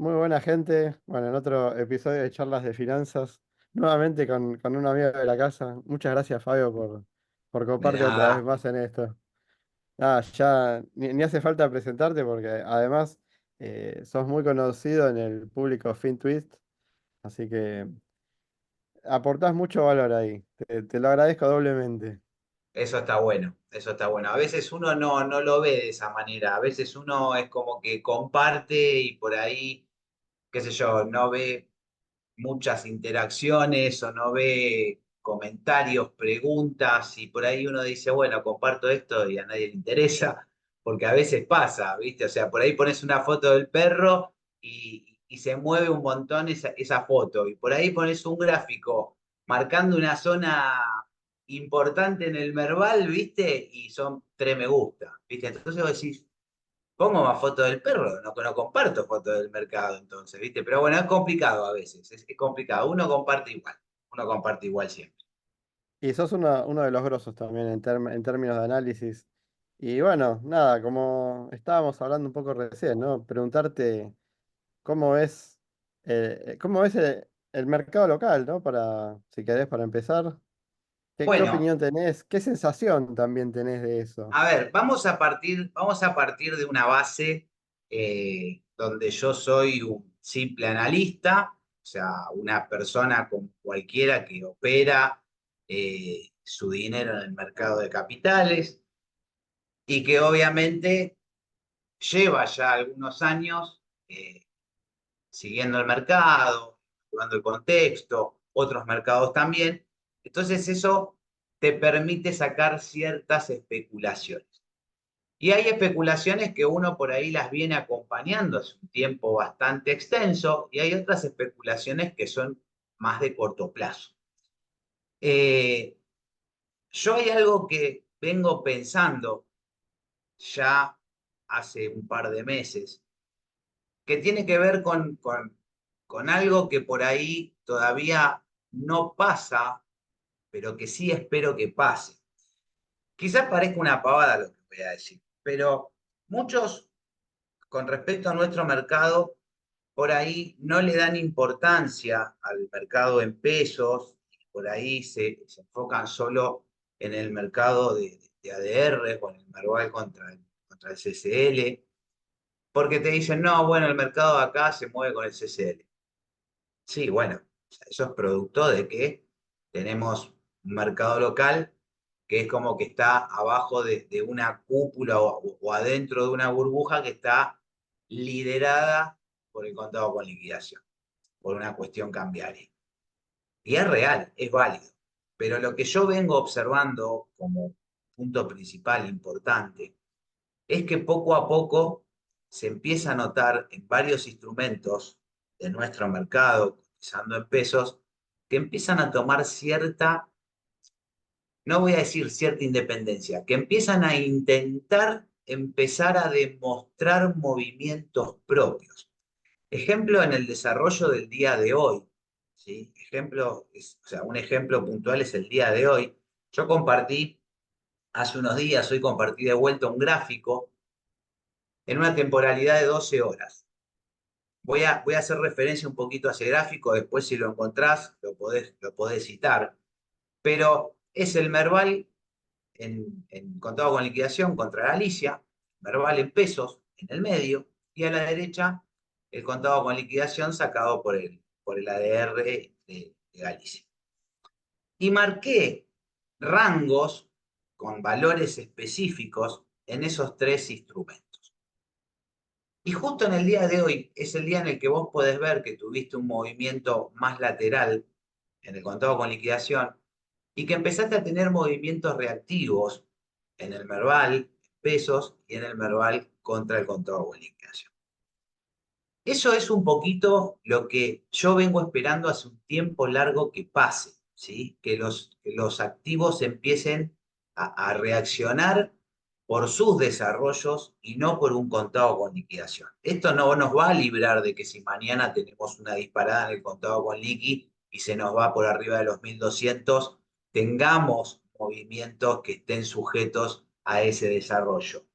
Muy buena gente. Bueno, en otro episodio de charlas de finanzas, nuevamente con un amigo de la casa. Muchas gracias, Fabio, por De coparte otra vez nada. más en esto. Ya ni hace falta presentarte porque además sos muy conocido en el público FinTwist, así que aportás mucho valor ahí. Te lo agradezco doblemente. Eso está bueno, eso está bueno. A veces uno no lo ve de esa manera, a veces uno es como que comparte y por ahí, qué sé yo, no ve muchas interacciones o no ve comentarios, preguntas y por ahí uno dice, bueno, comparto esto y a nadie le interesa, porque a veces pasa, ¿viste? O sea, por ahí pones una foto del perro y se mueve un montón esa foto y por ahí pones un gráfico marcando una zona importante en el Merval, ¿viste? Y son 3 me gusta, ¿viste? Entonces vos decís, pongo más fotos del perro, no comparto fotos del mercado entonces, ¿viste? Pero bueno, es complicado a veces, es complicado. Uno comparte igual siempre. Y sos uno de los grosos también en términos de análisis. Y bueno, nada, como estábamos hablando un poco recién, ¿no? Preguntarte. ¿Cómo ves, cómo ves el mercado local, ¿no? Si querés, para empezar. ¿Qué Bueno, opinión tenés? ¿Qué sensación también tenés de eso? a ver, vamos a partir de una base donde yo soy un simple analista, o sea, una persona como cualquiera que opera su dinero en el mercado de capitales y que obviamente lleva ya algunos años siguiendo el mercado, jugando el contexto, otros mercados también. Entonces eso te permite sacar ciertas especulaciones. Y hay especulaciones que uno por ahí las viene acompañando hace un tiempo bastante extenso y hay otras especulaciones que son más de corto plazo. Eh, yo hay algo que vengo pensando ya hace un par de meses que tiene que ver con algo que por ahí todavía no pasa, pero que sí espero que pase. Quizás parezca una pavada lo que voy a decir, pero muchos con respecto a nuestro mercado, por ahí no le dan importancia al mercado en pesos, por ahí se enfocan solo en el mercado de ADR o en el Merval contra el CCL, porque te dicen, no, bueno, el mercado de acá se mueve con el CCL. Sí, bueno, eso es producto de que tenemos un mercado local que es como que está abajo de una cúpula o adentro de una burbuja que está liderada por el contado con liquidación, por una cuestión cambiaria. Y es real, es válido. Pero lo que yo vengo observando como punto principal importante es que poco a poco se empieza a notar en varios instrumentos de nuestro mercado, cotizando en pesos, que empiezan a tomar cierta, no voy a decir cierta independencia, que empiezan a intentar empezar a demostrar movimientos propios. Ejemplo en el desarrollo del día de hoy, ¿sí? O sea, un ejemplo puntual es el día de hoy. Yo compartí hace unos días, hoy compartí de vuelta un gráfico en una temporalidad de 12 horas. Voy a hacer referencia un poquito a ese gráfico, después si lo encontrás lo podés citar, pero es el Merval en contado con liquidación contra Galicia, Merval en pesos en el medio, y a la derecha el contado con liquidación sacado por el ADR de Galicia. Y marqué rangos con valores específicos en esos tres instrumentos. Y justo en el día de hoy es el día en el que vos podés ver que tuviste un movimiento más lateral en el contado con liquidación y que empezaste a tener movimientos reactivos en el Merval, pesos y en el Merval contra el contado con liquidación. Eso es un poquito lo que yo vengo esperando hace un tiempo largo que pase, ¿sí? Que los activos empiecen a reaccionar por sus desarrollos y no por un contado con liquidación. Esto no nos va a librar de que si mañana tenemos una disparada en el contado con liqui y se nos va por arriba de los 1200, tengamos movimientos que estén sujetos a ese desarrollo.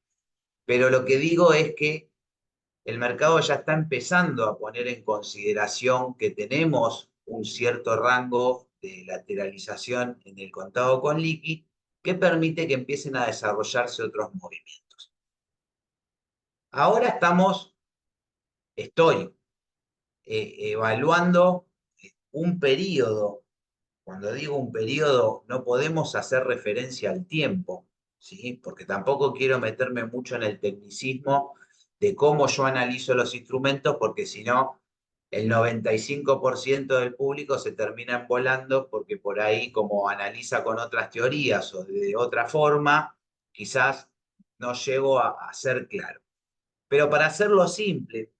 Pero lo que digo es que el mercado ya está empezando a poner en consideración que tenemos un cierto rango de lateralización en el contado con liqui que permite que empiecen a desarrollarse otros movimientos. Ahora estoy evaluando un periodo. Cuando digo un periodo, no podemos hacer referencia al tiempo, ¿sí? Porque tampoco quiero meterme mucho en el tecnicismo de cómo yo analizo los instrumentos, porque si no, el 95% del público se termina volando porque por ahí, como analiza con otras teorías o de otra forma, quizás no llego a ser claro. Pero para hacerlo simple,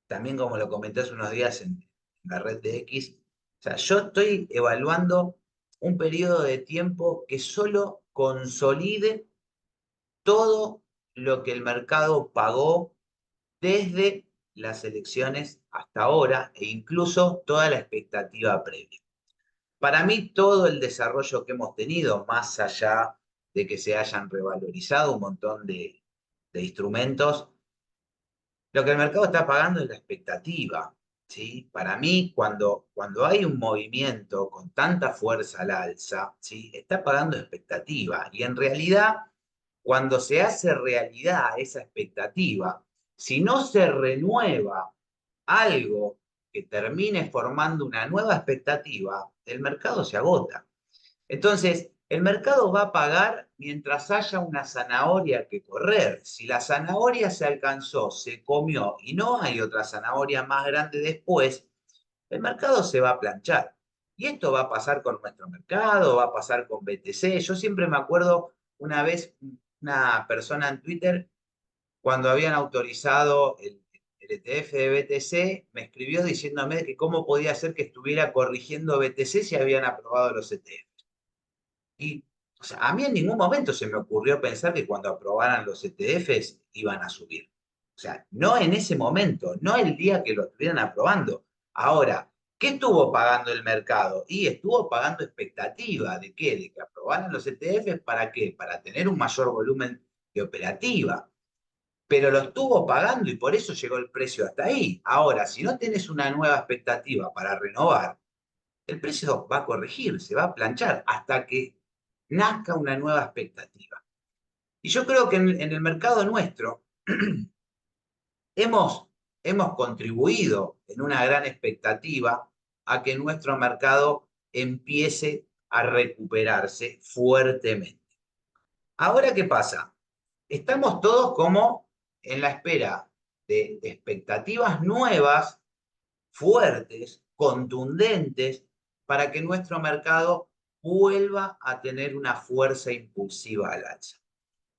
también como lo comenté hace unos días en la red de X, o sea, yo estoy evaluando un periodo de tiempo que solo consolide todo lo que el mercado pagó desde las elecciones hasta ahora e incluso toda la expectativa previa. Para mí, todo el desarrollo que hemos tenido, más allá de que se hayan revalorizado un montón de instrumentos, lo que el mercado está pagando es la expectativa, ¿sí? Para mí, cuando hay un movimiento con tanta fuerza al alza, ¿sí? Está pagando expectativa. Y en realidad, cuando se hace realidad esa expectativa, si no se renueva algo que termine formando una nueva expectativa, el mercado se agota. Entonces, el mercado va a pagar mientras haya una zanahoria que correr. Si la zanahoria se alcanzó, se comió y no hay otra zanahoria más grande después, el mercado se va a planchar. Y esto va a pasar con nuestro mercado, va a pasar con BTC. Yo siempre me acuerdo una vez una persona en Twitter, cuando habían autorizado el ETF de BTC, me escribió diciéndome que cómo podía ser que estuviera corrigiendo BTC si habían aprobado los ETF. Y o sea, a mí en ningún momento se me ocurrió pensar que cuando aprobaran los ETFs iban a subir. O sea, no en ese momento, no el día que lo estuvieran aprobando. Ahora, ¿qué estuvo pagando el mercado? Y estuvo pagando expectativa de qué, de que aprobaran los ETFs, ¿para qué? Para tener un mayor volumen de operativa. Pero lo estuvo pagando y por eso llegó el precio hasta ahí. Ahora, si no tenés una nueva expectativa para renovar, el precio va a corregir, se va a planchar hasta que nazca una nueva expectativa. Y yo creo que en el mercado nuestro hemos, hemos contribuido en una gran expectativa a que nuestro mercado empiece a recuperarse fuertemente. Ahora, ¿qué pasa? Estamos todos como en la espera de expectativas nuevas, fuertes, contundentes, para que nuestro mercado vuelva a tener una fuerza impulsiva al alza.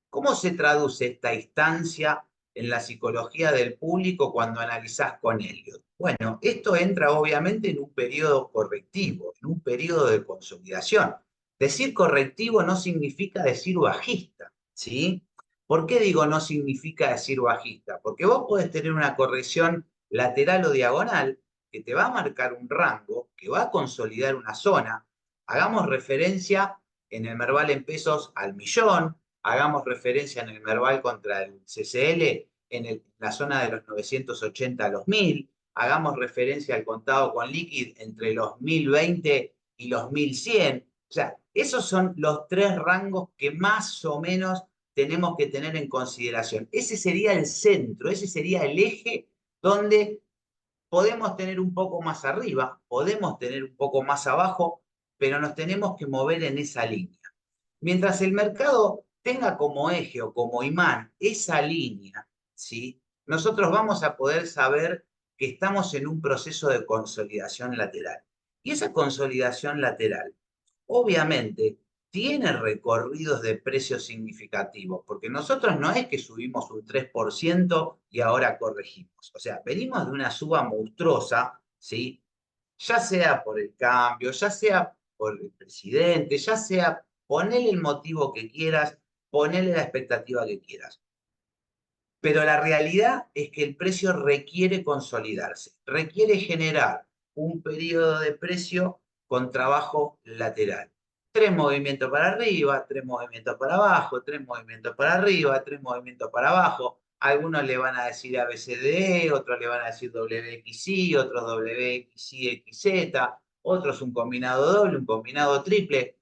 ¿Cómo se traduce esta instancia en la psicología del público cuando analizás con Elliot? Bueno, esto entra obviamente en un periodo correctivo, en un periodo de consolidación. Decir correctivo no significa decir bajista, ¿sí? ¿Por qué digo no significa decir bajista? Porque vos podés tener una corrección lateral o diagonal que te va a marcar un rango, que va a consolidar una zona. Hagamos referencia en el Merval en pesos al millón, hagamos referencia en el Merval contra el CCL en la zona de los 980 a los 1000, hagamos referencia al contado con liquid entre los 1020 y los 1100. O sea, esos son los tres rangos que más o menos tenemos que tener en consideración. Ese sería el centro, ese sería el eje donde podemos tener un poco más arriba, podemos tener un poco más abajo, pero nos tenemos que mover en esa línea. Mientras el mercado tenga como eje o como imán esa línea, ¿sí? Nosotros vamos a poder saber que estamos en un proceso de consolidación lateral. Y esa consolidación lateral, obviamente, tiene recorridos de precios significativos, porque nosotros no es que subimos un 3% y ahora corregimos. O sea, venimos de una suba monstruosa, ¿sí? Ya sea por el cambio, ya sea por el presidente, ya sea ponele el motivo que quieras, ponele la expectativa que quieras. Pero la realidad es que el precio requiere consolidarse, requiere generar un periodo de precio con trabajo lateral. Tres movimientos para arriba, tres movimientos para abajo, tres movimientos para arriba, tres movimientos para abajo. Algunos le van a decir ABCDE, otros le van a decir WXY, otros WXYXZ, otros un combinado doble, un combinado triple.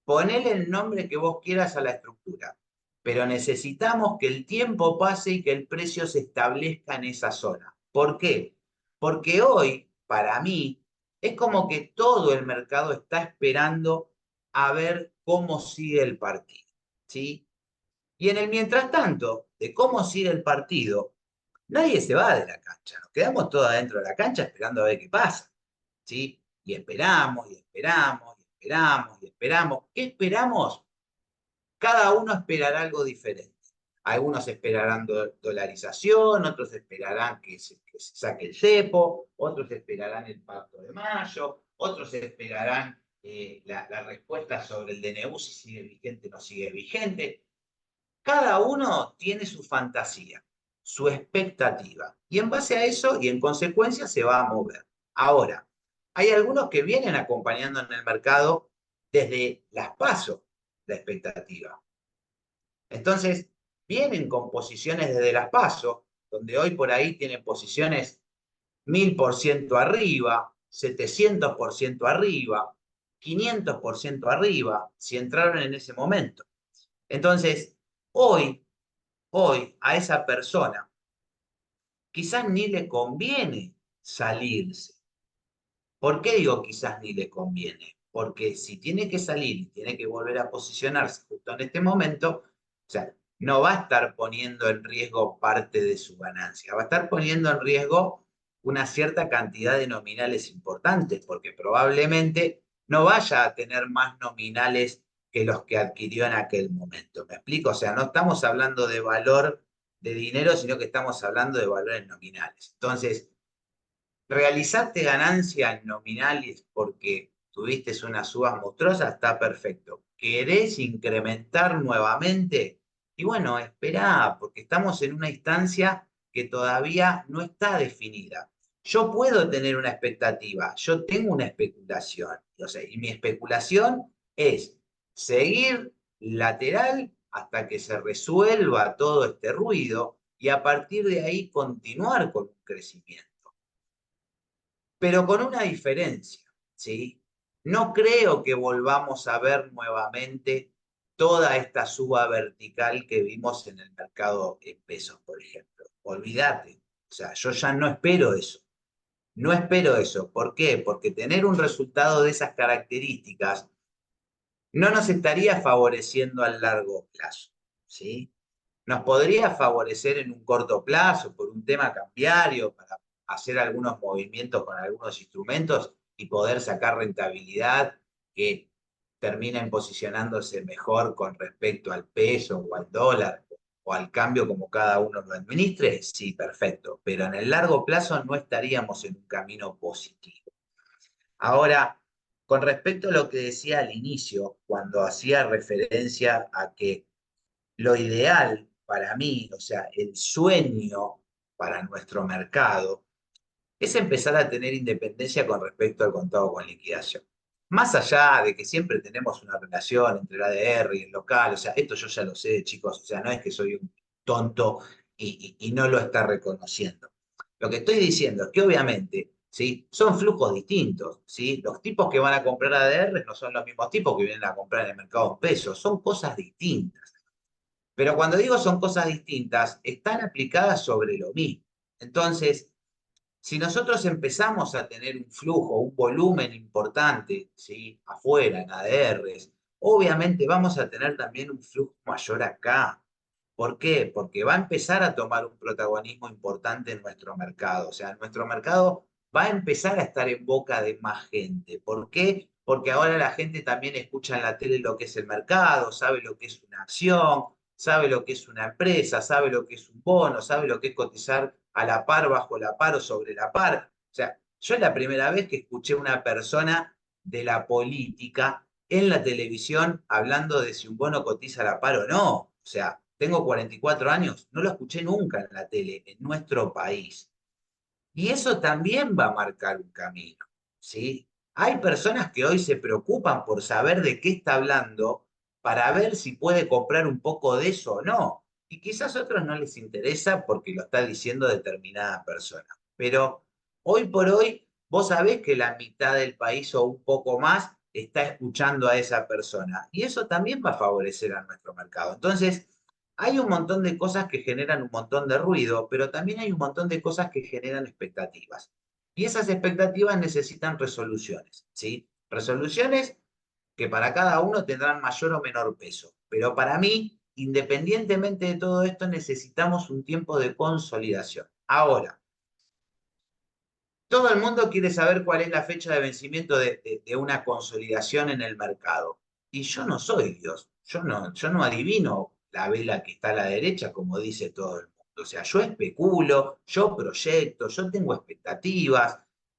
Ponele el nombre que vos quieras a la estructura, pero necesitamos que el tiempo pase y que el precio se establezca en esa zona. ¿Por qué? Porque hoy, para mí, es como que todo el mercado está esperando a ver cómo sigue el partido, ¿sí? Y en el mientras tanto, de cómo sigue el partido, nadie se va de la cancha. Nos quedamos todos adentro de la cancha esperando a ver qué pasa, ¿sí? Y esperamos, y esperamos, y esperamos, y esperamos. ¿Qué esperamos? Cada uno esperará algo diferente. Algunos esperarán dolarización, otros esperarán que se saque el cepo, otros esperarán el pacto de mayo, otros esperarán la respuesta sobre el DNU, si sigue vigente o no sigue vigente. Cada uno tiene su fantasía, su expectativa, y en base a eso y en consecuencia se va a mover. Ahora, hay algunos que vienen acompañando en el mercado desde las PASO, la expectativa. Entonces, vienen con posiciones desde las PASO, donde hoy por ahí tienen posiciones 1000% arriba, 700% arriba, 500% arriba, si entraron en ese momento. Entonces, hoy, hoy a esa persona quizás ni le conviene salirse. ¿Por qué digo quizás ni le conviene? Porque si tiene que salir y tiene que volver a posicionarse justo en este momento, o sea, no va a estar poniendo en riesgo parte de su ganancia, va a estar poniendo en riesgo una cierta cantidad de nominales importantes, porque probablemente no vaya a tener más nominales que los que adquirió en aquel momento. ¿Me explico? O sea, no estamos hablando de valor de dinero, sino que estamos hablando de valores nominales. Entonces, realizaste ganancias nominales porque tuviste unas subas monstruosas, está perfecto. ¿Querés incrementar nuevamente? Y bueno, esperá, porque estamos en una instancia que todavía no está definida. Yo puedo tener una expectativa, yo tengo una especulación, o sea, y mi especulación es seguir lateral hasta que se resuelva todo este ruido y a partir de ahí continuar con un crecimiento, pero con una diferencia, ¿sí? No creo que volvamos a ver nuevamente toda esta suba vertical que vimos en el mercado en pesos, por ejemplo. Olvídate. O sea, yo ya no espero eso. No espero eso. ¿Por qué? Porque tener un resultado de esas características no nos estaría favoreciendo a largo plazo, ¿sí? Nos podría favorecer en un corto plazo por un tema cambiario, para hacer algunos movimientos con algunos instrumentos y poder sacar rentabilidad que terminen posicionándose mejor con respecto al peso o al dólar o al cambio como cada uno lo administre, sí, perfecto, pero en el largo plazo no estaríamos en un camino positivo. Ahora, con respecto a lo que decía al inicio, cuando hacía referencia a que lo ideal para mí, o sea, el sueño para nuestro mercado, es empezar a tener independencia con respecto al contado con liquidación. Más allá de que siempre tenemos una relación entre el ADR y el local, o sea, esto yo ya lo sé, chicos, o sea, no es que soy un tonto y no lo está reconociendo. Lo que estoy diciendo es que obviamente, ¿sí? Son flujos distintos, ¿sí? Los tipos que van a comprar ADR no son los mismos tipos que vienen a comprar en el mercado en pesos, son cosas distintas. Pero cuando digo son cosas distintas, están aplicadas sobre lo mismo. Entonces, si nosotros empezamos a tener un flujo, un volumen importante, ¿sí? Afuera, en ADRs, obviamente vamos a tener también un flujo mayor acá. ¿Por qué? Porque va a empezar a tomar un protagonismo importante en nuestro mercado. O sea, nuestro mercado va a empezar a estar en boca de más gente. ¿Por qué? Porque ahora la gente también escucha en la tele lo que es el mercado, sabe lo que es una acción, sabe lo que es una empresa, sabe lo que es un bono, sabe lo que es cotizar a la par, bajo la par o sobre la par. O sea, yo es la primera vez que escuché a una persona de la política en la televisión hablando de si un bono cotiza a la par o no. O sea, tengo 44 años, no lo escuché nunca en la tele, en nuestro país. Y eso también va a marcar un camino, ¿sí? Hay personas que hoy se preocupan por saber de qué está hablando para ver si puede comprar un poco de eso o no. Y quizás a otros no les interesa porque lo está diciendo determinada persona. Pero hoy por hoy, vos sabés que la mitad del país o un poco más está escuchando a esa persona. Y eso también va a favorecer a nuestro mercado. Entonces, hay un montón de cosas que generan un montón de ruido, pero también hay un montón de cosas que generan expectativas. Y esas expectativas necesitan resoluciones, ¿sí? Resoluciones que para cada uno tendrán mayor o menor peso. Pero para mí, independientemente de todo esto, necesitamos un tiempo de consolidación. Ahora, todo el mundo quiere saber cuál es la fecha de vencimiento de una consolidación en el mercado. Y yo no soy Dios, yo no adivino la vela que está a la derecha, como dice todo el mundo. O sea, yo especulo, yo proyecto, yo tengo expectativas.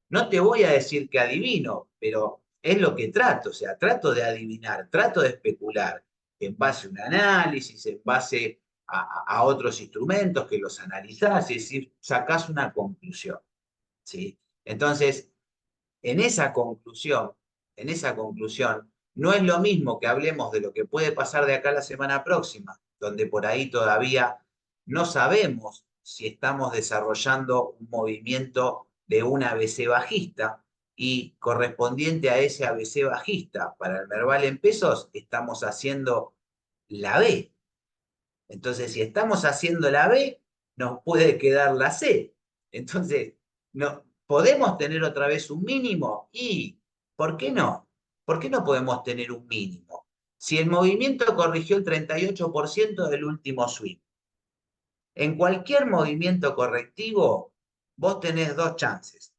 No te voy a decir que adivino, pero es lo que trato. O sea, trato de adivinar, trato de especular en base a un análisis, en base a otros instrumentos que los analizás, es decir, sacás una conclusión. ¿Sí? Entonces, en esa conclusión, en esa conclusión, no es lo mismo que hablemos de lo que puede pasar de acá a la semana próxima, donde por ahí todavía no sabemos si estamos desarrollando un movimiento de un ABC bajista y correspondiente a ese ABC bajista para el Merval en pesos, estamos haciendo la B. Entonces, si estamos haciendo la B, nos puede quedar la C. Entonces, no, ¿podemos tener otra vez un mínimo? ¿Y por qué no? ¿Por qué no podemos tener un mínimo? Si el movimiento corrigió el 38% del último swing, en cualquier movimiento correctivo, vos tenés dos chances.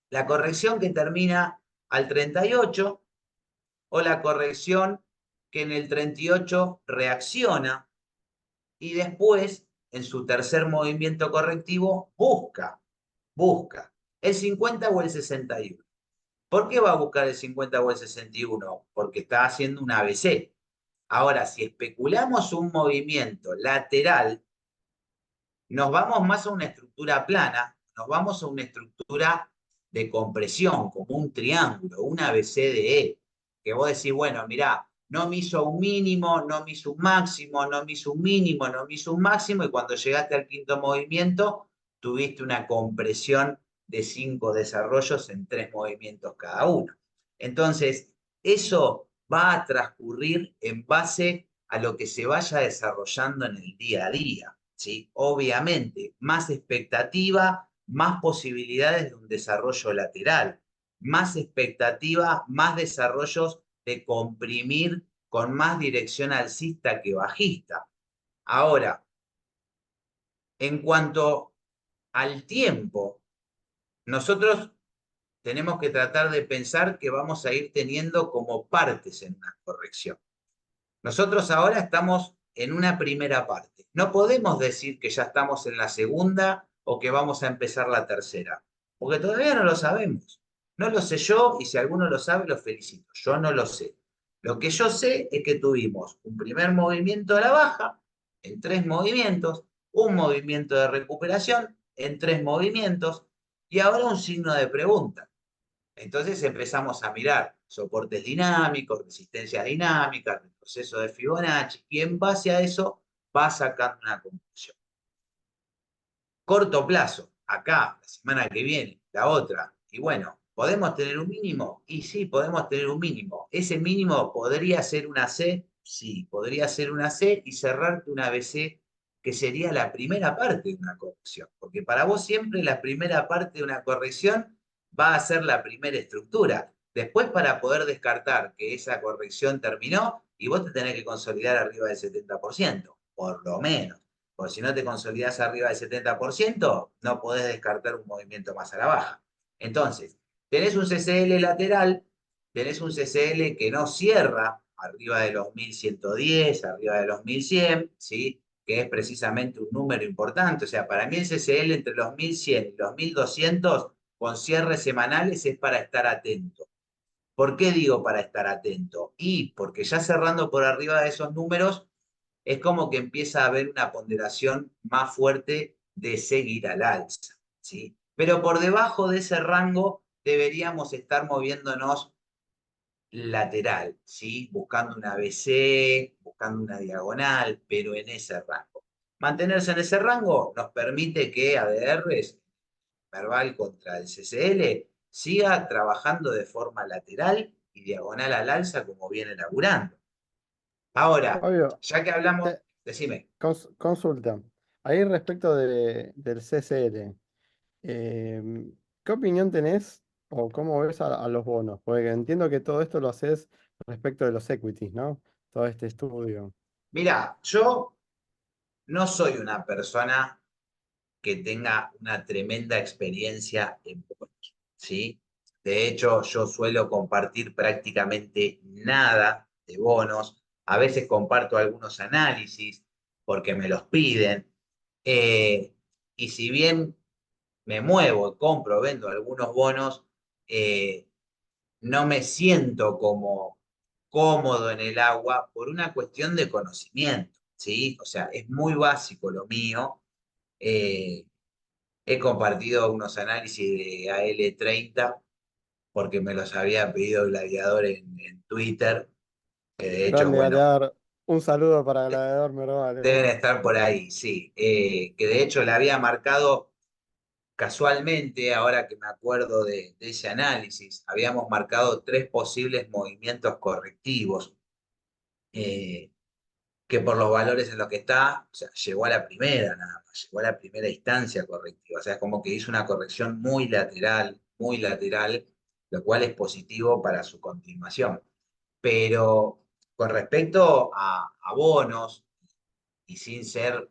La corrección que termina al 38 o la corrección que en el 38 reacciona y después, en su tercer movimiento correctivo, busca el 50 o el 61. ¿Por qué va a buscar el 50 o el 61? Porque está haciendo un ABC. Ahora, si especulamos un movimiento lateral, nos vamos más a una estructura plana, nos vamos a una estructura de compresión, como un triángulo, un ABCDE, que vos decís, bueno, mirá, no me hizo un mínimo, no me hizo un máximo, no me hizo un mínimo, no me hizo un máximo, y cuando llegaste al quinto movimiento, tuviste una compresión de 5 desarrollos en 3 movimientos cada uno. Entonces, eso va a transcurrir en base a lo que se vaya desarrollando en el día a día. ¿Sí? Obviamente, más expectativa, más posibilidades de un desarrollo lateral, más expectativa, más desarrollos de comprimir con más dirección alcista que bajista. Ahora, en cuanto al tiempo, nosotros tenemos que tratar de pensar que vamos a ir teniendo como partes en una corrección. Nosotros ahora estamos en una primera parte. No podemos decir que ya estamos en la segunda o que vamos a empezar la tercera, porque todavía no lo sabemos. No lo sé yo y si alguno lo sabe, lo felicito. Yo no lo sé. Lo que yo sé es que tuvimos un primer movimiento a la baja en 3 movimientos, un movimiento de recuperación en 3 movimientos y ahora un signo de pregunta. Entonces empezamos a mirar soportes dinámicos, resistencias dinámicas, el proceso de Fibonacci, y en base a eso va sacando una conclusión. Corto plazo, acá, la semana que viene, la otra, y bueno, ¿podemos tener un mínimo? Y sí, podemos tener un mínimo. ¿Ese mínimo podría ser una C? Sí, podría ser una C y cerrarte una BC, que sería la primera parte de una corrección. Porque para vos siempre la primera parte de una corrección va a ser la primera estructura. Después, para poder descartar que esa corrección terminó, y vos te tenés que consolidar arriba del 70%, por lo menos. Porque si no te consolidás arriba del 70%, no podés descartar un movimiento más a la baja. Entonces, tenés un CCL lateral, tenés un CCL que no cierra arriba de los 1110, arriba de los 1100, ¿sí? Que es precisamente un número importante. O sea, para mí el CCL entre los 1100 y los 1200 con cierres semanales es para estar atento. ¿Por qué digo para estar atento? Y porque ya cerrando por arriba de esos números, es como que empieza a haber una ponderación más fuerte de seguir al alza, ¿sí? Pero por debajo de ese rango deberíamos estar moviéndonos lateral, ¿sí? Buscando una BC, buscando una diagonal, pero en ese rango. mantenerse en ese rango nos permite que ADR, Merval contra el CCL, siga trabajando de forma lateral y diagonal al alza como viene laburando. Ahora, Obvio, ya que hablamos, te- decime. consulta. Ahí respecto del CCL, ¿qué opinión tenés o cómo ves a los bonos? Porque entiendo que todo esto lo haces respecto de los equities, ¿no? Todo este estudio. Mira, yo no soy una persona que tenga una tremenda experiencia en bonos, ¿sí? De hecho, yo suelo compartir prácticamente nada de bonos. A veces comparto algunos análisis porque me los piden. Eh, y si bien me muevo, compro, vendo algunos bonos, eh, no me siento como cómodo en el agua por una cuestión de conocimiento, ¿sí? O sea, es muy básico lo mío. Eh, He compartido unos análisis de AL30 porque me los había pedido Gladiador en Twitter, que de hecho, Grande, bueno, Galear. Un saludo para Gladiador Merval. deben estar por ahí, sí. Que de hecho le había marcado casualmente, ahora que me acuerdo de ese análisis, habíamos marcado tres posibles movimientos correctivos, eh, que por los valores en los que está, o sea, llegó a la primera nada más, llegó a la primera instancia correctiva, o sea, es como que hizo una corrección muy lateral, lo cual es positivo para su continuación. Pero con respecto a bonos, y sin ser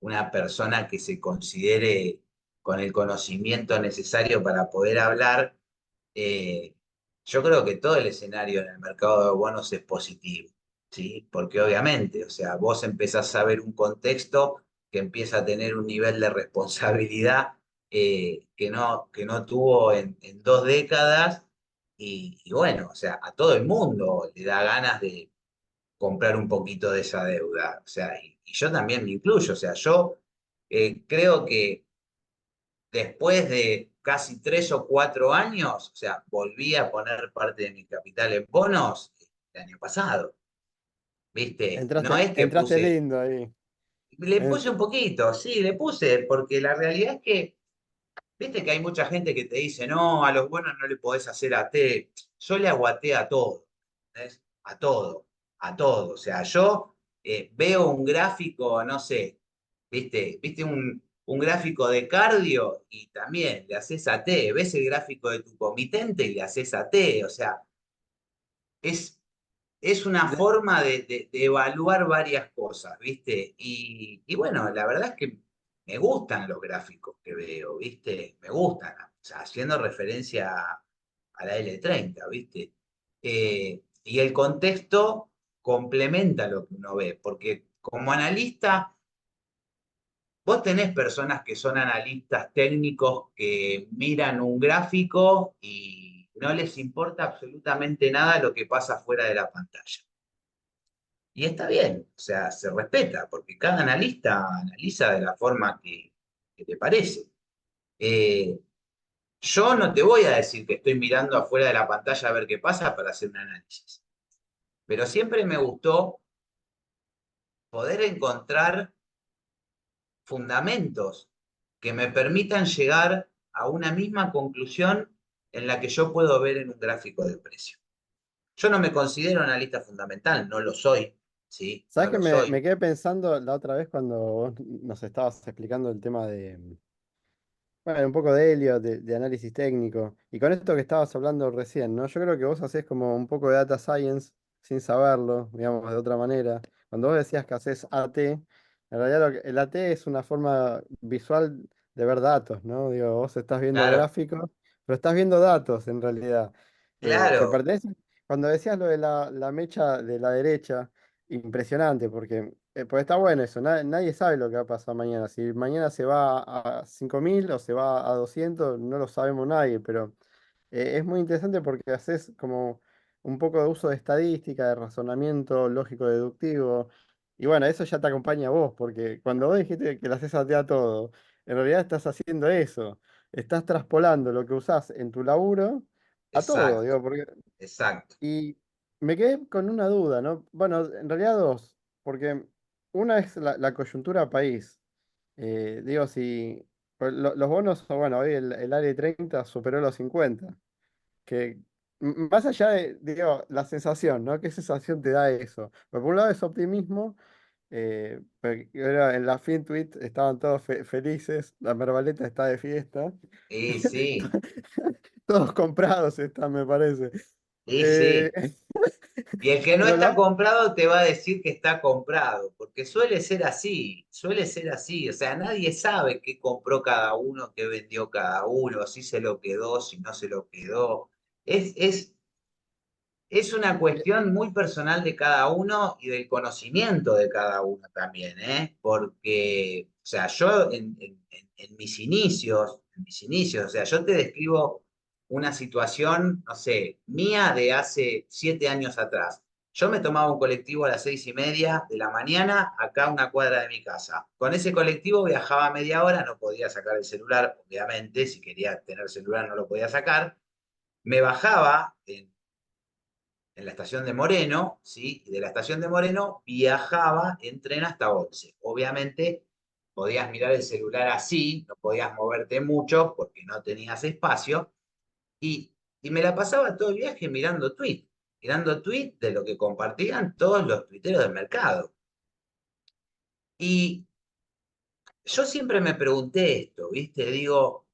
una persona que se considere con el conocimiento necesario para poder hablar, eh, yo creo que todo el escenario en el mercado de bonos es positivo, ¿sí? Porque obviamente, o sea, vos empezás a ver un contexto que empieza a tener un nivel de responsabilidad que no tuvo en 2 décadas y bueno, o sea, a todo el mundo le da ganas de comprar un poquito de esa deuda, o sea, y yo también me incluyo, o sea, yo creo que después de casi 3 o 4 años, o sea, volví a poner parte de mi capital en bonos el año pasado, ¿viste? No es que Entraste puse, lindo ahí. le puse Ent- un poquito, sí, le puse, porque la realidad es que, viste que hay mucha gente que te dice, no, a los bonos no le podés hacer AT. Yo le hago AT a todo, ¿entendés? A todo, a todo. O sea, yo veo un gráfico, no sé, viste un gráfico de cardio y también le haces AT. Ves el gráfico de tu comitente y le haces AT. O sea, es, es una de- forma de evaluar varias cosas, ¿viste? Y bueno, la verdad es que me gustan los gráficos que veo, ¿viste? Me gustan, o sea, haciendo referencia a la L30, ¿viste? Y el contexto complementa lo que uno ve, porque como analista, vos tenés personas que son analistas técnicos que miran un gráfico y no les importa absolutamente nada lo que pasa fuera de la pantalla. Y está bien, o sea, se respeta, porque cada analista analiza de la forma que te parece. Eh, yo no te voy a decir que estoy mirando afuera de la pantalla a ver qué pasa para hacer un análisis, pero siempre me gustó poder encontrar fundamentos que me permitan llegar a una misma conclusión en la que yo puedo ver en un gráfico de precio. Yo no me considero analista fundamental, no lo soy, ¿sí? No ¿Sabes que lo me soy. quedé pensando la otra vez cuando vos nos estabas explicando el tema de, bueno, un poco de Elliot, de análisis técnico, y con esto que estabas hablando recién, ¿no? Yo creo que vos hacés como un poco de data science sin saberlo, digamos, de otra manera. Cuando vos decías que haces AT, en realidad el AT es una forma visual de ver datos, ¿no? Digo, vos estás viendo Claro, gráficos, pero estás viendo datos en realidad, que claro, pertenecen, cuando decías lo de la mecha de la derecha, impresionante, porque está bueno eso, nadie sabe lo que va a pasar mañana. Si mañana se va a 5.000 o se va a 200 no lo sabemos nadie, pero es muy interesante porque haces como un poco de uso de estadística, de razonamiento lógico-deductivo, y bueno, eso ya te acompaña a vos, porque cuando vos dijiste que le haces a todo, en realidad estás haciendo eso, estás traspolando lo que usás en tu laburo a todo, exacto, digo, porque exacto. y me quedé con una duda, ¿no? Bueno, en realidad dos, porque una es la coyuntura país. Digo, si pues, los bonos, bueno, hoy el área 30 superó los 50 que más allá de, digo, la sensación, ¿no? ¿Qué sensación te da eso? Por un lado es optimismo, porque ahora en la FinTweet estaban todos felices, la Mervaleta está de fiesta, Y sí, todos comprados están, me parece. y Eh, sí. Y el que no pero está la, comprado te va a decir que está comprado, porque suele ser así, suele ser así. O sea, nadie sabe qué compró cada uno, qué vendió cada uno, si se lo quedó, si no se lo quedó. Es, es, es una cuestión muy personal de cada uno y del conocimiento de cada uno también, ¿eh? Porque, o sea, yo en mis inicios, o sea, yo te describo una situación, no sé, mía de hace 7 años atrás. Yo me tomaba un colectivo a las 6:30 de la mañana, acá a una cuadra de mi casa. Con ese colectivo viajaba media hora, no podía sacar el celular, obviamente, si quería tener celular no lo podía sacar. Me bajaba en la estación de Moreno, ¿sí? Y de la estación de Moreno viajaba en tren hasta Once. Obviamente podías mirar el celular así, no podías moverte mucho porque no tenías espacio, y, y me la pasaba todo el viaje mirando tweet de lo que compartían todos los tuiteros del mercado. Y yo siempre me pregunté esto, ¿viste? Digo,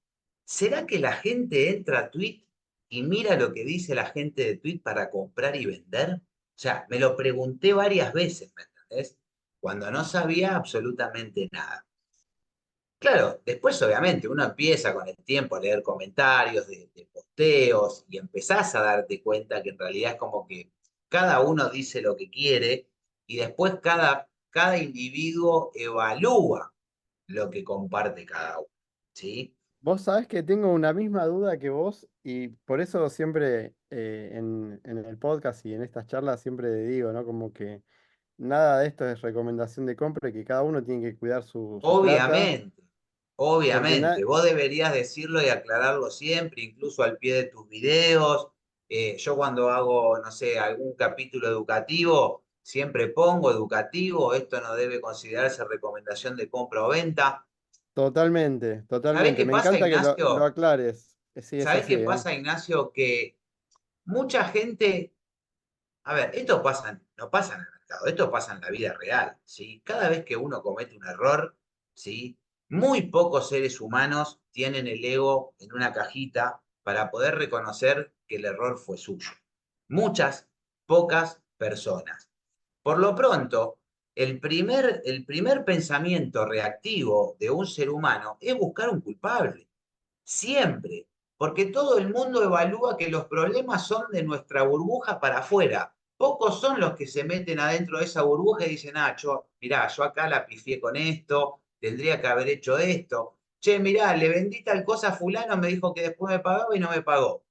¿será que la gente entra a Tweet y mira lo que dice la gente de Tweet para comprar y vender? O sea, me lo pregunté varias veces, ¿me entendés? Cuando no sabía absolutamente nada. Claro, después obviamente uno empieza con el tiempo a leer comentarios de posteos y empezás a darte cuenta que en realidad es como que cada uno dice lo que quiere y después cada individuo evalúa lo que comparte cada uno, ¿sí? vos sabés que tengo una misma duda que vos y por eso siempre en el podcast y en estas charlas siempre digo, ¿no? Como que nada de esto es recomendación de compra y que cada uno tiene que cuidar su plata, Obviamente, porque obviamente, vos deberías decirlo y aclararlo siempre, incluso al pie de tus videos. Yo cuando hago, no sé, algún capítulo educativo, siempre pongo educativo, esto no debe considerarse recomendación de compra o venta. totalmente, ¿Sabés totalmente. qué Me pasa, encanta que lo Ignacio? aclares. Sí, es ¿Sabés así, qué ¿eh? pasa, Ignacio? Que mucha gente, a ver, esto pasa, no pasa en el mercado, esto pasa en la vida real, ¿sí? Cada vez que uno comete un error, ¿sí? Muy pocos seres humanos tienen el ego en una cajita para poder reconocer que el error fue suyo. Muchas, pocas personas. Por lo pronto, el primer pensamiento reactivo de un ser humano es buscar un culpable. Siempre, porque todo el mundo evalúa que los problemas son de nuestra burbuja para afuera. Pocos son los que se meten adentro de esa burbuja y dicen, ah, mirá, yo acá la pifié con esto, tendría que haber hecho esto. Che, mirá, le vendí tal cosa a fulano, me dijo que después me pagaba y no me pagó.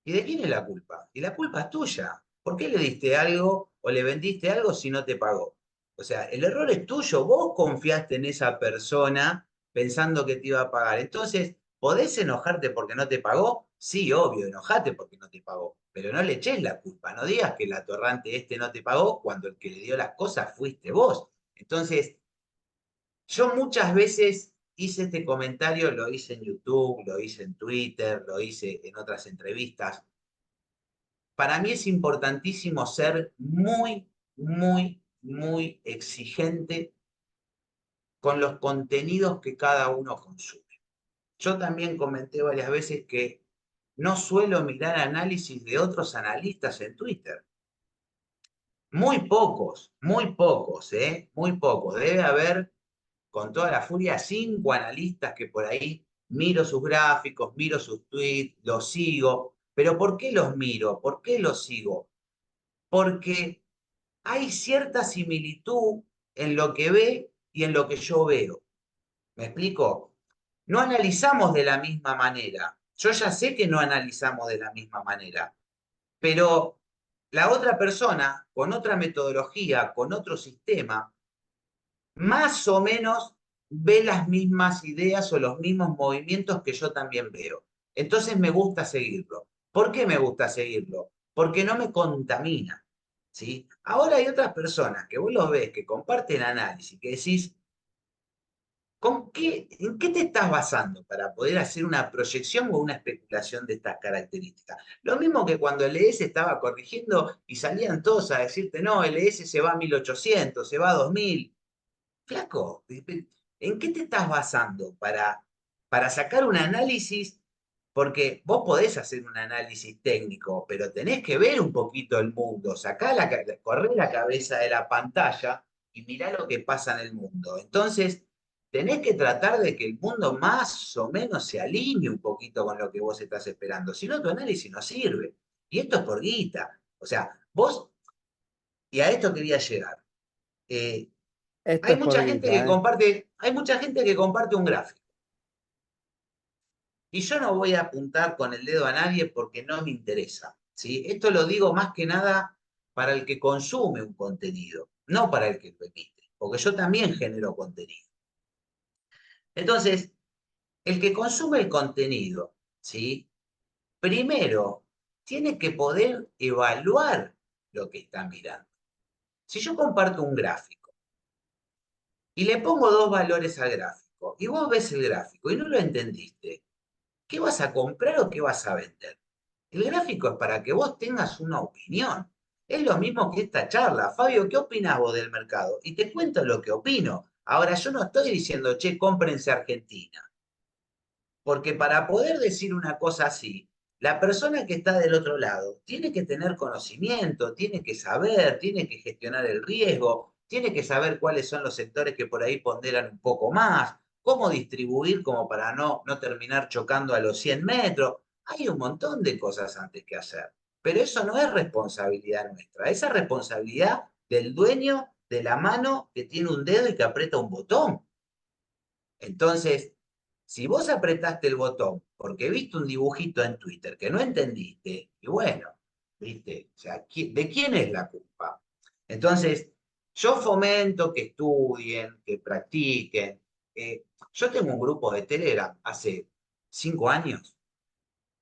¿Y de quién es la culpa? Y la culpa es tuya. ¿Por qué le diste algo o le vendiste algo si no te pagó? O sea, el error es tuyo. Vos confiaste en esa persona pensando que te iba a pagar. Entonces, ¿podés enojarte porque no te pagó? Sí, obvio, enojate porque no te pagó. Pero no le eches la culpa. No digas que el atorrante este no te pagó cuando el que le dio las cosas fuiste vos. Entonces, yo muchas veces hice este comentario, lo hice en YouTube, lo hice en Twitter, lo hice en otras entrevistas. Para mí es importantísimo ser muy, muy, muy exigente con los contenidos que cada uno consume. Yo también comenté varias veces que no suelo mirar análisis de otros analistas en Twitter. Muy pocos, ¿eh? Muy pocos. Debe haber, con toda la furia, 5 analistas que por ahí miro sus gráficos, miro sus tweets, los sigo. Pero ¿por qué los miro? ¿Por qué los sigo? Porque hay cierta similitud en lo que ve y en lo que yo veo. ¿Me explico? No analizamos de la misma manera. Yo ya sé que no analizamos de la misma manera, pero la otra persona, con otra metodología, con otro sistema, más o menos ve las mismas ideas o los mismos movimientos que yo también veo. Entonces me gusta seguirlo. ¿Por qué me gusta seguirlo? Porque no me contamina. ¿sí? Ahora hay otras personas que vos los ves que comparten análisis, que decís, ¿en qué te estás basando para poder hacer una proyección o una especulación de estas características? Lo mismo que cuando el ES estaba corrigiendo y salían todos a decirte, no, el ES se va a 1800, se va a 2000. Flaco, ¿en qué te estás basando para sacar un análisis? Porque vos podés hacer un análisis técnico, pero tenés que ver un poquito el mundo, correr la cabeza de la pantalla y mirá lo que pasa en el mundo. Entonces, tenés que tratar de que el mundo más o menos se alinee un poquito con lo que vos estás esperando. Si no, tu análisis no sirve. Y esto es por guita. O sea, vos, y a esto quería llegar. Eh, Esto es por guita, ¿eh? hay mucha gente que comparte un gráfico. Y yo no voy a apuntar con el dedo a nadie porque no me interesa, ¿sí? Esto lo digo más que nada para el que consume un contenido, no para el que lo emite, porque yo también genero contenido. Entonces, el que consume el contenido, ¿sí? Primero, tiene que poder evaluar lo que está mirando. Si yo comparto un gráfico y le pongo dos valores al gráfico, y vos ves el gráfico y no lo entendiste, ¿qué vas a comprar o qué vas a vender? El gráfico es para que vos tengas una opinión. Es lo mismo que esta charla. Fabio, ¿qué opinás vos del mercado? Y te cuento lo que opino. Ahora, yo no estoy diciendo, che, cómprense Argentina. Porque para poder decir una cosa así, la persona que está del otro lado tiene que tener conocimiento, tiene que saber, tiene que gestionar el riesgo, tiene que saber cuáles son los sectores que por ahí ponderan un poco más, cómo distribuir como para no terminar chocando a los 100 metros. Hay un montón de cosas antes que hacer. Pero eso no es responsabilidad nuestra, esa es responsabilidad del dueño de la mano que tiene un dedo y que aprieta un botón. Entonces, si vos apretaste el botón porque viste un dibujito en Twitter que no entendiste, y bueno, ¿viste? O sea, ¿de quién es la culpa? Entonces, yo fomento que estudien, que practiquen. Yo tengo un grupo de Telegram hace 5 años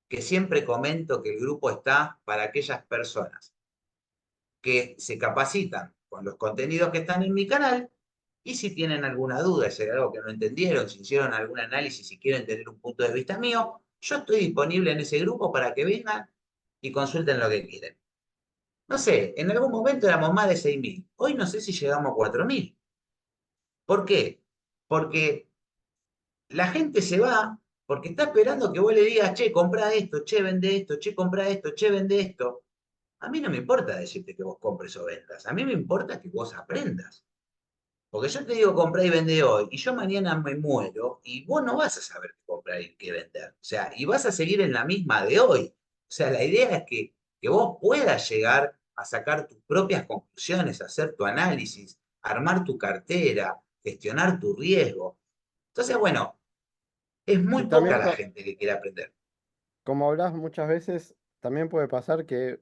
que siempre comento que el grupo está para aquellas personas que se capacitan con los contenidos que están en mi canal y si tienen alguna duda, si hay algo que no entendieron, si hicieron algún análisis, si quieren tener un punto de vista mío, yo estoy disponible en ese grupo para que vengan y consulten lo que quieren. No sé, en algún momento éramos más de 6.000. Hoy no sé si llegamos a 4.000. ¿Por qué? Porque la gente se va porque está esperando que vos le digas, che, comprá esto, che, vende esto, che, comprá esto, che, vende esto. A mí no me importa decirte que vos compres o vendas. A mí me importa que vos aprendas. Porque yo te digo comprar y vender hoy, y yo mañana me muero, y vos no vas a saber qué comprar y qué vender. O sea, y vas a seguir en la misma de hoy. O sea, la idea es que vos puedas llegar a sacar tus propias conclusiones, hacer tu análisis, armar tu cartera, gestionar tu riesgo. Entonces, bueno, es muy Y poca también, la gente que quiere aprender. como hablas muchas veces, también puede pasar que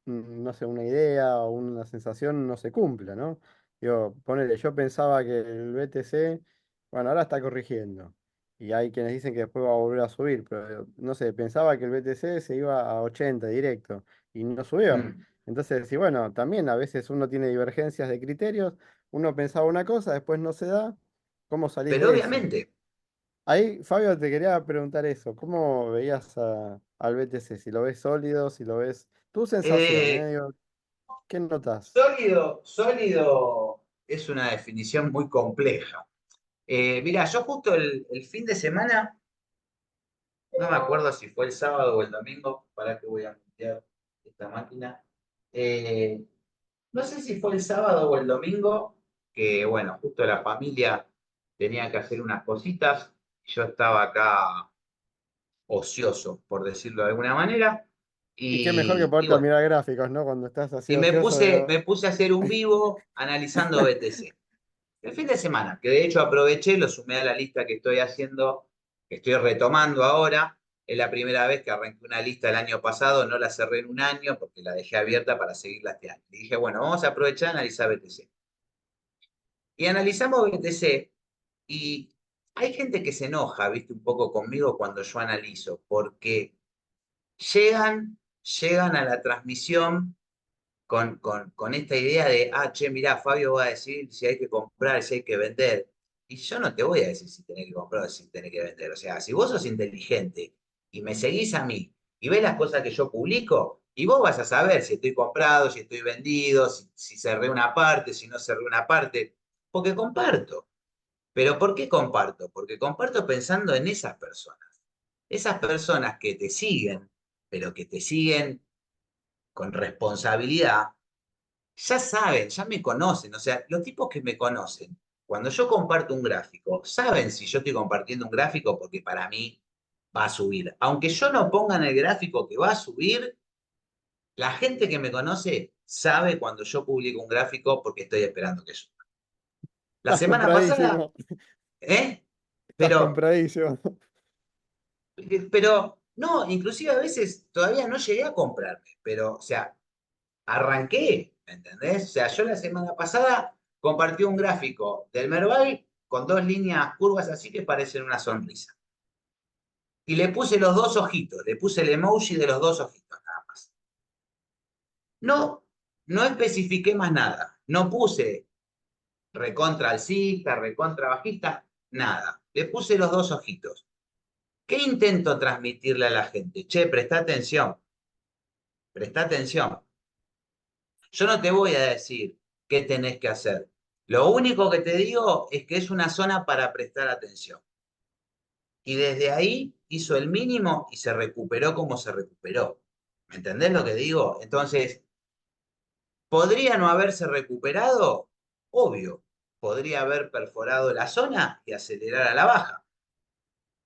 no sé, una idea o una sensación no se cumpla, ¿no? Digo, ponele, yo pensaba que el BTC, bueno, ahora está corrigiendo. Y hay quienes dicen que después va a volver a subir, pero no sé, pensaba que el BTC se iba a 80 directo y no subió. Mm. Entonces, sí, bueno, también a veces uno tiene divergencias de criterios, uno pensaba una cosa, después no se da, ¿cómo salís Pero de eso? obviamente, Ahí, Fabio, te quería preguntar eso. ¿Cómo veías al BTC? Si lo ves sólido, si lo ves. Tu sensación, ¿eh? eh, Digo, ¿qué notas? sólido es una definición muy compleja. Mira, yo justo el fin de semana, no me acuerdo si fue el sábado o el domingo, para que voy a limpiar esta máquina. Eh, no sé si fue el sábado o el domingo, que bueno, justo la familia tenía que hacer unas cositas, y yo estaba acá ocioso, por decirlo de alguna manera, Y qué mejor que y poderte bueno, mirar gráficos, ¿no? Cuando estás así y ocioso, digo. me puse a hacer un vivo analizando BTC. El fin de semana, que de hecho aproveché, lo sumé a la lista que estoy haciendo, que estoy retomando ahora. Es la primera vez que arranqué una lista el año pasado, no la cerré en un año porque la dejé abierta para seguirla este año. Y dije, bueno, vamos a aprovechar y analizar BTC. Y analizamos BTC y hay gente que se enoja, viste, un poco conmigo cuando yo analizo, porque llegan a la transmisión con esta idea de, che, mirá, Fabio va a decir si hay que comprar, si hay que vender. Y yo no te voy a decir si tenés que comprar o si tenés que vender. O sea, si vos sos inteligente y me seguís a mí y ves las cosas que yo publico, y vos vas a saber si estoy comprado, si estoy vendido, si cerré una parte, si no cerré una parte, porque comparto. Pero ¿por qué comparto? Porque comparto pensando en esas personas. Esas personas que te siguen, pero que te siguen con responsabilidad, ya saben, ya me conocen. O sea, los tipos que me conocen, cuando yo comparto un gráfico, saben si yo estoy compartiendo un gráfico porque para mí va a subir. Aunque yo no ponga en el gráfico que va a subir, la gente que me conoce sabe cuando yo publico un gráfico porque estoy esperando que suba. La Estás semana pasada, compradísimo. ¿eh? Estás Pero compradísimo. Pero no, inclusive a veces todavía no llegué a comprarme, pero, o sea, arranqué, ¿me entendés? O sea, yo la semana pasada compartí un gráfico del Merval con dos líneas curvas así que parecen una sonrisa. Y le puse los dos ojitos, le puse el emoji de los dos ojitos nada más. No, no especifiqué más nada. No puse recontra alcista, recontra bajista, nada. Le puse los dos ojitos. ¿Qué intento transmitirle a la gente? Che, presta atención. Presta atención. Yo no te voy a decir qué tenés que hacer. Lo único que te digo es que es una zona para prestar atención. Y desde ahí hizo el mínimo y se recuperó como se recuperó. ¿Me entendés lo que digo? Entonces, ¿podría no haberse recuperado? Obvio. Podría haber perforado la zona y acelerar a la baja.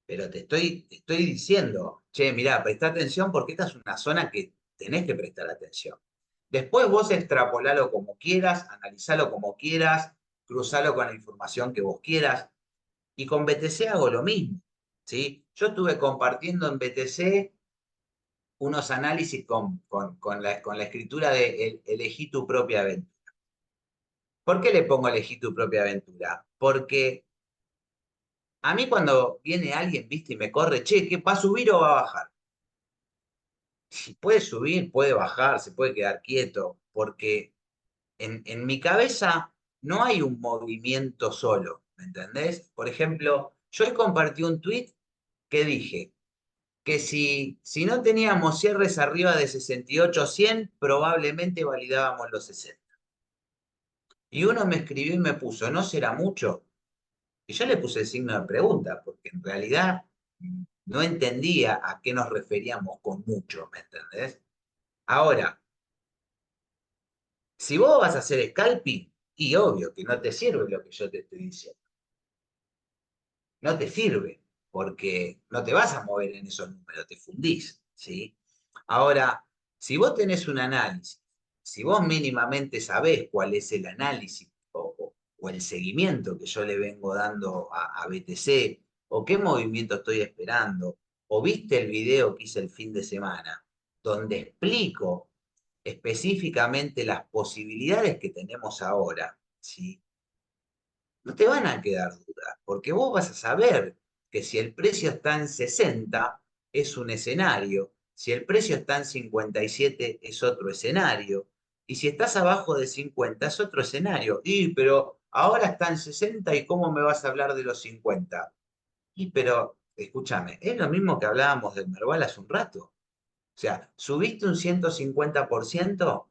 Pero te estoy diciendo, che, mirá, presta atención porque esta es una zona que tenés que prestar atención. Después vos extrapolalo como quieras, analizalo como quieras, cruzalo con la información que vos quieras. Y con BTC hago lo mismo, ¿sí? Yo estuve compartiendo en BTC unos análisis con la escritura de elegí tu propia aventura. ¿Por qué le pongo elegí tu propia aventura? Porque a mí cuando viene alguien, viste, y me corre, che, ¿qué va a subir o va a bajar? Si puede subir, puede bajar, se puede quedar quieto, porque en mi cabeza no hay un movimiento solo, ¿me entendés? Por ejemplo, yo hoy compartí un tweet que dije que si no teníamos cierres arriba de 68,100, probablemente validábamos los 60. Y uno me escribió y me puso, ¿no será mucho? Y yo le puse el signo de pregunta, porque en realidad no entendía a qué nos referíamos con mucho, ¿me entendés? Ahora, si vos vas a hacer scalping, y obvio que no te sirve lo que yo te estoy diciendo. No te sirve, porque no te vas a mover en esos números, te fundís, ¿sí? Ahora, si vos tenés un análisis, si vos mínimamente sabés cuál es el análisis o el seguimiento que yo le vengo dando a BTC, o qué movimiento estoy esperando, o viste el video que hice el fin de semana, donde explico específicamente las posibilidades que tenemos ahora, ¿sí? No te van a quedar dudas, porque vos vas a saber que si el precio está en 60 es un escenario, si el precio está en 57 es otro escenario, y si estás abajo de 50 es otro escenario. Pero ahora está en 60 y ¿cómo me vas a hablar de los 50? Pero escúchame, es lo mismo que hablábamos del Merval hace un rato. O sea, subiste un 150%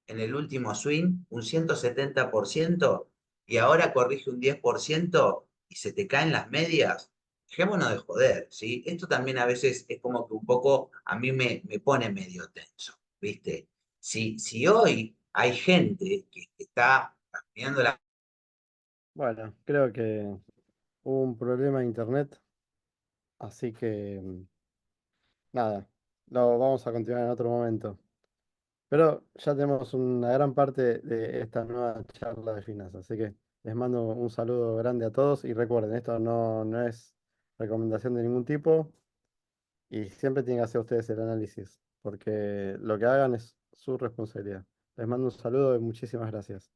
en el último swing, un 170%, y ahora corrige un 10% y se te caen las medias. Dejémonos de joder, ¿sí? Esto también a veces es como que un poco a mí me pone medio tenso, ¿viste? Si hoy hay gente que está cambiando la... Bueno, creo que hubo un problema de internet, así que nada, lo vamos a continuar en otro momento. Pero ya tenemos una gran parte de esta nueva charla de finanzas, así que les mando un saludo grande a todos y recuerden, esto no es recomendación de ningún tipo y siempre tienen que hacer ustedes el análisis, porque lo que hagan es su responsabilidad. Les mando un saludo y muchísimas gracias.